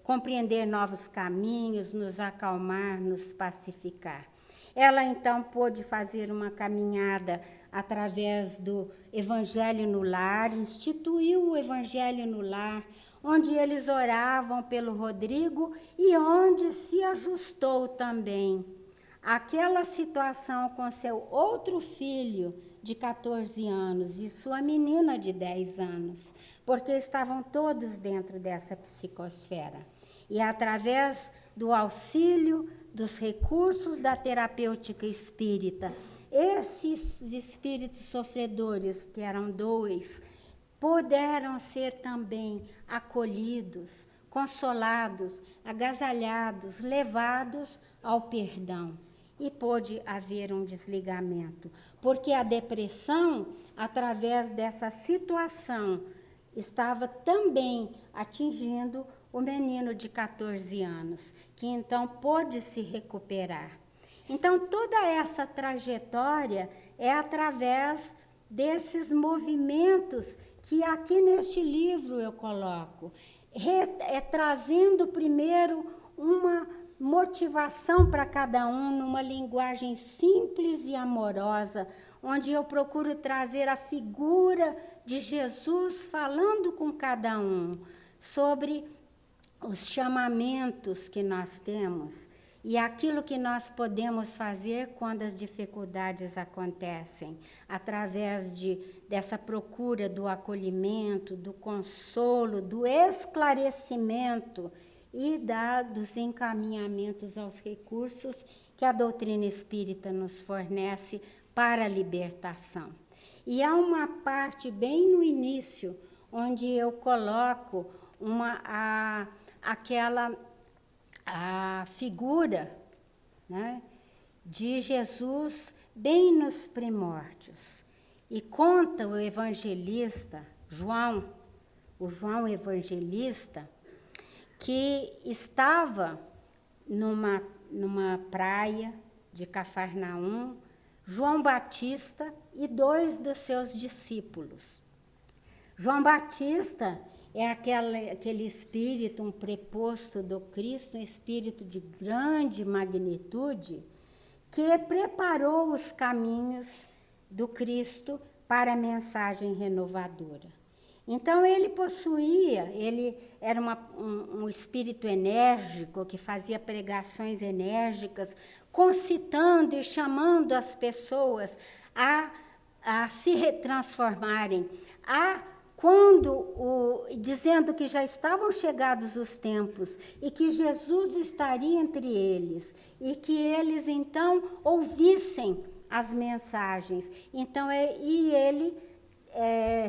compreender novos caminhos, nos acalmar, nos pacificar. Ela então pôde fazer uma caminhada através do Evangelho no Lar, instituiu o Evangelho no Lar, onde eles oravam pelo Rodrigo e onde se ajustou também aquela situação com seu outro filho de 14 anos e sua menina de 10 anos, porque estavam todos dentro dessa psicosfera. E através do auxílio dos recursos da terapêutica espírita, esses espíritos sofredores, que eram 2, puderam ser também acolhidos, consolados, agasalhados, levados ao perdão. E pôde haver um desligamento, porque a depressão, através dessa situação, estava também atingindo o menino de 14 anos, que então pôde se recuperar. Então, toda essa trajetória é através desses movimentos que aqui neste livro eu coloco, trazendo primeiro uma motivação para cada um numa linguagem simples e amorosa, onde eu procuro trazer a figura de Jesus falando com cada um sobre os chamamentos que nós temos e aquilo que nós podemos fazer quando as dificuldades acontecem, através dessa procura do acolhimento, do consolo, do esclarecimento e dos encaminhamentos aos recursos que a doutrina espírita nos fornece para a libertação. E há uma parte bem no início, onde eu coloco a figura, né, de Jesus bem nos primórdios. E conta o evangelista João, o João Evangelista, que estava numa praia de Cafarnaum, João Batista e 2 dos seus discípulos. João Batista é aquele espírito, um preposto do Cristo, um espírito de grande magnitude, que preparou os caminhos do Cristo para a mensagem renovadora. Então, ele era um espírito enérgico, que fazia pregações enérgicas, concitando e chamando as pessoas a se transformarem, dizendo que já estavam chegados os tempos e que Jesus estaria entre eles e que eles, então, ouvissem as mensagens. Então, ele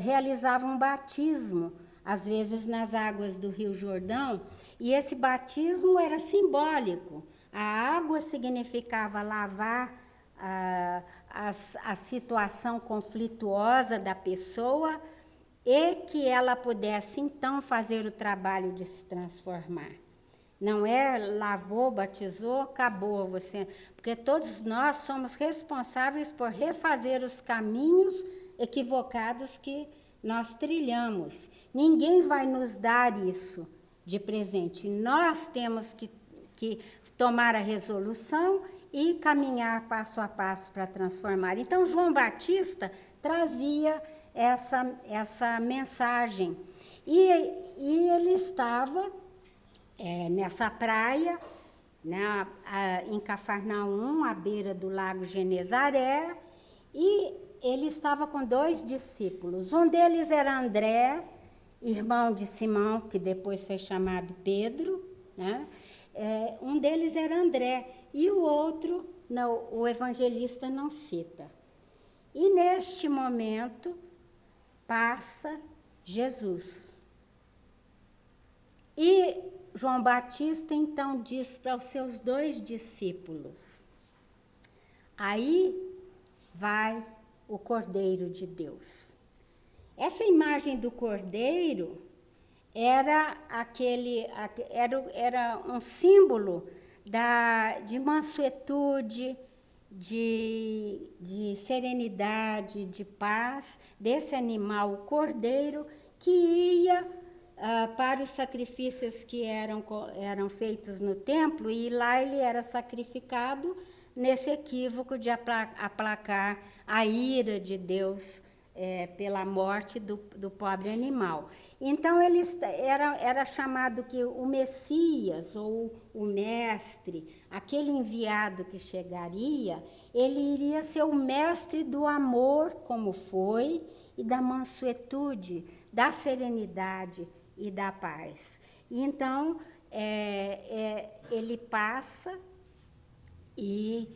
realizava um batismo, às vezes nas águas do Rio Jordão, e esse batismo era simbólico. A água significava lavar a situação conflituosa da pessoa e que ela pudesse, então, fazer o trabalho de se transformar. Não é lavou, batizou, acabou você. Porque todos nós somos responsáveis por refazer os caminhos equivocados que nós trilhamos. Ninguém vai nos dar isso de presente. Nós temos que tomar a resolução e caminhar passo a passo para transformar. Então, João Batista trazia essa mensagem. E ele estava nessa praia, né, em Cafarnaum, à beira do lago Genezaré, e ele estava com 2 discípulos. Um deles era André, irmão de Simão, que depois foi chamado Pedro, né? Um deles era André, e o outro, não, o evangelista não cita. E neste momento passa Jesus. E João Batista então diz para os seus 2 discípulos: aí vai o Cordeiro de Deus. Essa imagem do Cordeiro era um símbolo de mansuetude, de serenidade, de paz, desse animal, o Cordeiro, que ia para os sacrifícios que eram feitos no templo, e lá ele era sacrificado nesse equívoco de aplacar a ira de Deus pela morte do pobre animal. Então, ele era chamado que o Messias, ou o mestre, aquele enviado que chegaria, ele iria ser o mestre do amor, como foi, e da mansuetude, da serenidade e da paz. E então, ele passa e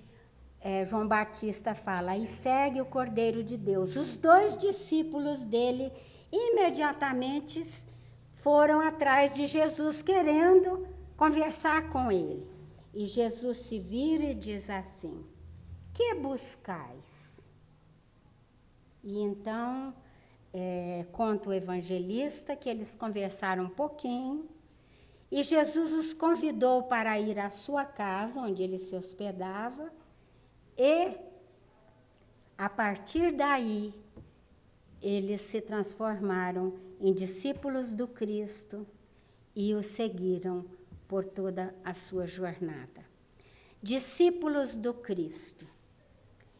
João Batista fala, e segue o Cordeiro de Deus. Os 2 discípulos dele imediatamente foram atrás de Jesus, querendo conversar com ele. E Jesus se vira e diz assim, que buscais? E então, conta o evangelista que eles conversaram um pouquinho, e Jesus os convidou para ir à sua casa, onde ele se hospedava, e, a partir daí, eles se transformaram em discípulos do Cristo e o seguiram por toda a sua jornada. Discípulos do Cristo.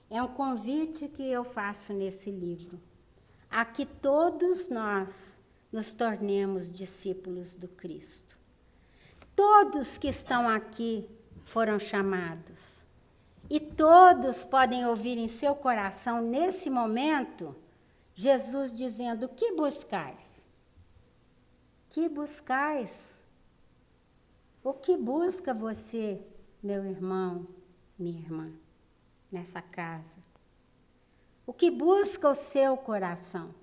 É um convite que eu faço nesse livro, a que todos nós nos tornemos discípulos do Cristo. Todos que estão aqui foram chamados. E todos podem ouvir em seu coração, nesse momento, Jesus dizendo, que buscais? Que buscais? O que busca você, meu irmão, minha irmã, nessa casa? O que busca o seu coração?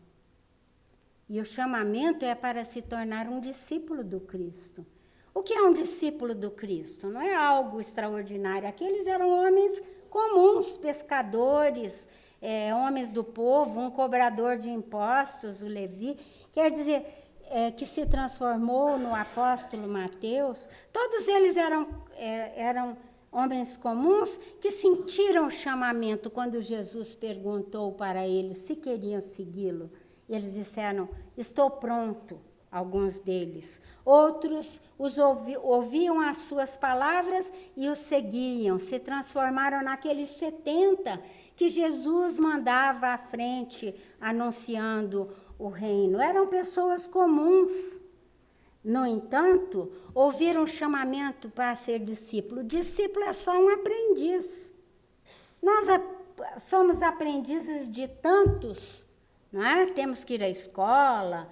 E o chamamento é para se tornar um discípulo do Cristo. O que é um discípulo do Cristo? Não é algo extraordinário. Aqueles eram homens comuns, pescadores, homens do povo, um cobrador de impostos, o Levi. Quer dizer, que se transformou no apóstolo Mateus. Todos eles eram homens comuns que sentiram o chamamento quando Jesus perguntou para eles se queriam segui-lo. Eles disseram, estou pronto. Alguns deles. Outros ouviam as suas palavras e os seguiam, se transformaram naqueles 70 que Jesus mandava à frente, anunciando o reino. Eram pessoas comuns. No entanto, ouviram o chamamento para ser discípulo. Discípulo é só um aprendiz. Nós somos aprendizes de tantos, não é? Temos que ir à escola,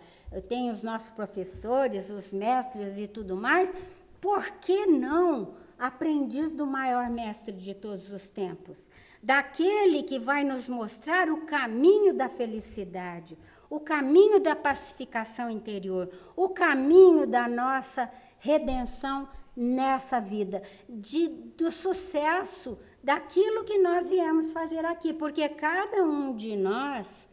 tem os nossos professores, os mestres e tudo mais. Por que não aprendiz do maior mestre de todos os tempos? Daquele que vai nos mostrar o caminho da felicidade, o caminho da pacificação interior, o caminho da nossa redenção nessa vida, do sucesso daquilo que nós viemos fazer aqui, porque cada um de nós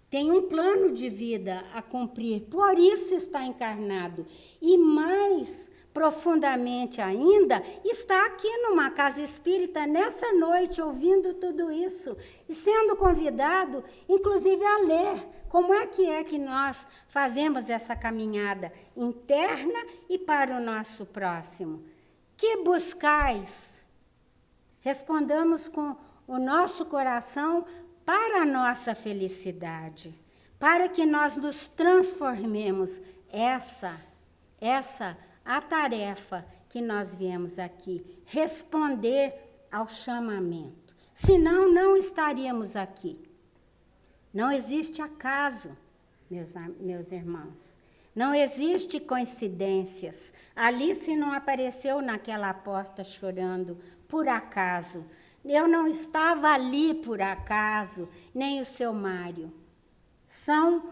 tem um plano de vida a cumprir, por isso está encarnado. E mais profundamente ainda, está aqui numa casa espírita, nessa noite, ouvindo tudo isso, e sendo convidado, inclusive, a ler como é que nós fazemos essa caminhada interna e para o nosso próximo. Que buscais? Respondamos com o nosso coração para a nossa felicidade, para que nós nos transformemos. Essa a tarefa que nós viemos aqui, responder ao chamamento. Senão, não estaríamos aqui. Não existe acaso, meus irmãos. Não existe coincidências. Alice não apareceu naquela porta chorando por acaso. Eu não estava ali por acaso, nem o seu Mário. São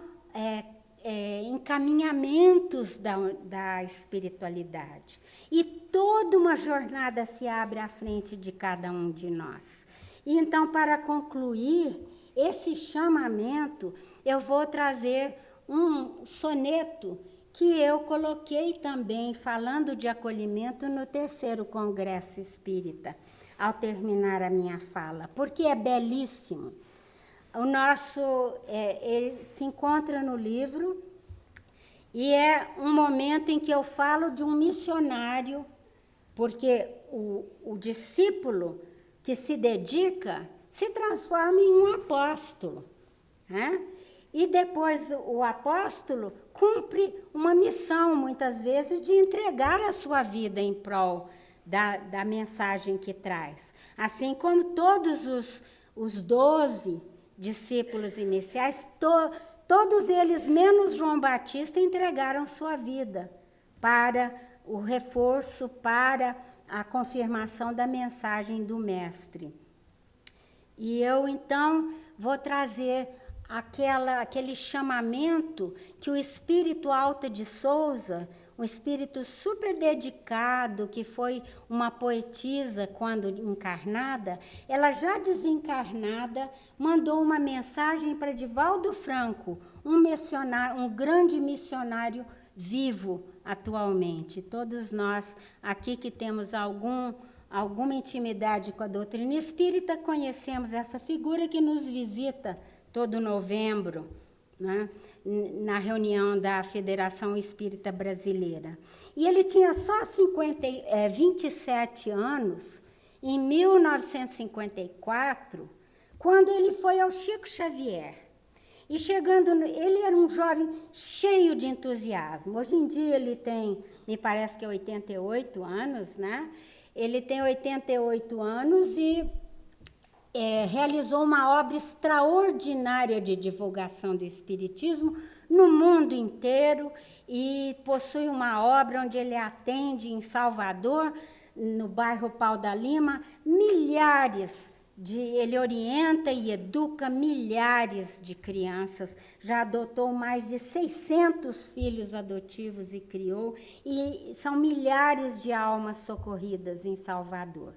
encaminhamentos da espiritualidade. E toda uma jornada se abre à frente de cada um de nós. E então, para concluir esse chamamento, eu vou trazer um soneto que eu coloquei também, falando de acolhimento, no 3º Congresso Espírita, ao terminar a minha fala, porque é belíssimo. O nosso, ele se encontra no livro, e é um momento em que eu falo de um missionário porque o discípulo que se dedica se transforma em um apóstolo, né? E depois o apóstolo cumpre uma missão, muitas vezes, de entregar a sua vida em prol da mensagem que traz. Assim como todos os 12 discípulos iniciais, todos eles, menos João Batista, entregaram sua vida para o reforço, para a confirmação da mensagem do Mestre. E eu, então, vou trazer aquele chamamento que o espírito Alta de Souza, um espírito super dedicado, que foi uma poetisa quando encarnada, ela já desencarnada, mandou uma mensagem para Divaldo Franco, um grande missionário vivo atualmente. Todos nós aqui que temos alguma intimidade com a doutrina espírita, conhecemos essa figura que nos visita todo novembro, né, na reunião da Federação Espírita Brasileira. E ele tinha só 27 anos, em 1954, quando ele foi ao Chico Xavier. E ele era um jovem cheio de entusiasmo. Hoje em dia ele tem, me parece que 88 anos, né? Ele tem 88 anos e realizou uma obra extraordinária de divulgação do Espiritismo no mundo inteiro e possui uma obra onde ele atende em Salvador, no bairro Pau da Lima, ele orienta e educa milhares de crianças, já adotou mais de 600 filhos adotivos e criou, e são milhares de almas socorridas em Salvador.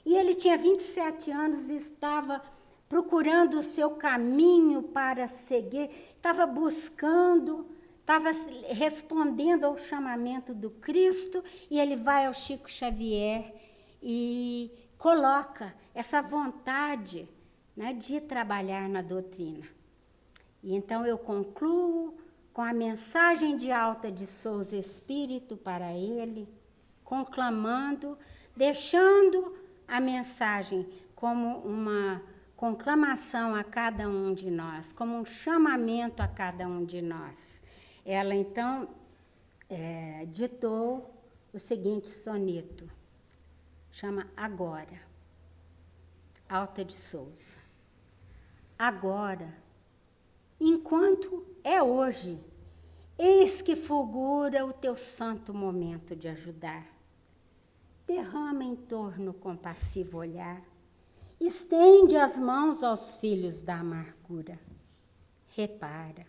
E ele tinha 27 anos e estava procurando o seu caminho para seguir, estava buscando, estava respondendo ao chamamento do Cristo, e ele vai ao Chico Xavier e coloca essa vontade, né, de trabalhar na doutrina. E então eu concluo com a mensagem de Alta de Souza Espírito para ele, conclamando, deixando a mensagem como uma conclamação a cada um de nós, como um chamamento a cada um de nós. Ela, então, ditou o seguinte soneto, chama Agora, Alta de Souza. Agora, enquanto é hoje, eis que fulgura o teu santo momento de ajudar. Derrama em torno compassivo olhar, estende as mãos aos filhos da amargura. Repara,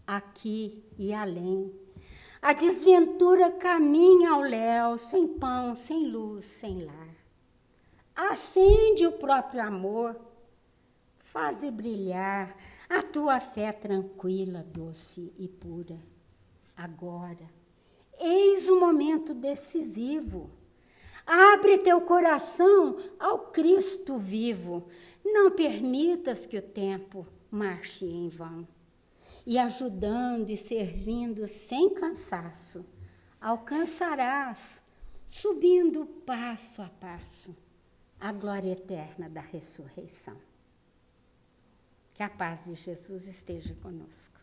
aqui e além, a desventura caminha ao léu, sem pão, sem luz, sem lar. Acende o próprio amor, faze brilhar a tua fé tranquila, doce e pura. Agora, eis o momento decisivo. Abre teu coração ao Cristo vivo. Não permitas que o tempo marche em vão. E ajudando e servindo sem cansaço, alcançarás, subindo passo a passo, a glória eterna da ressurreição. Que a paz de Jesus esteja conosco.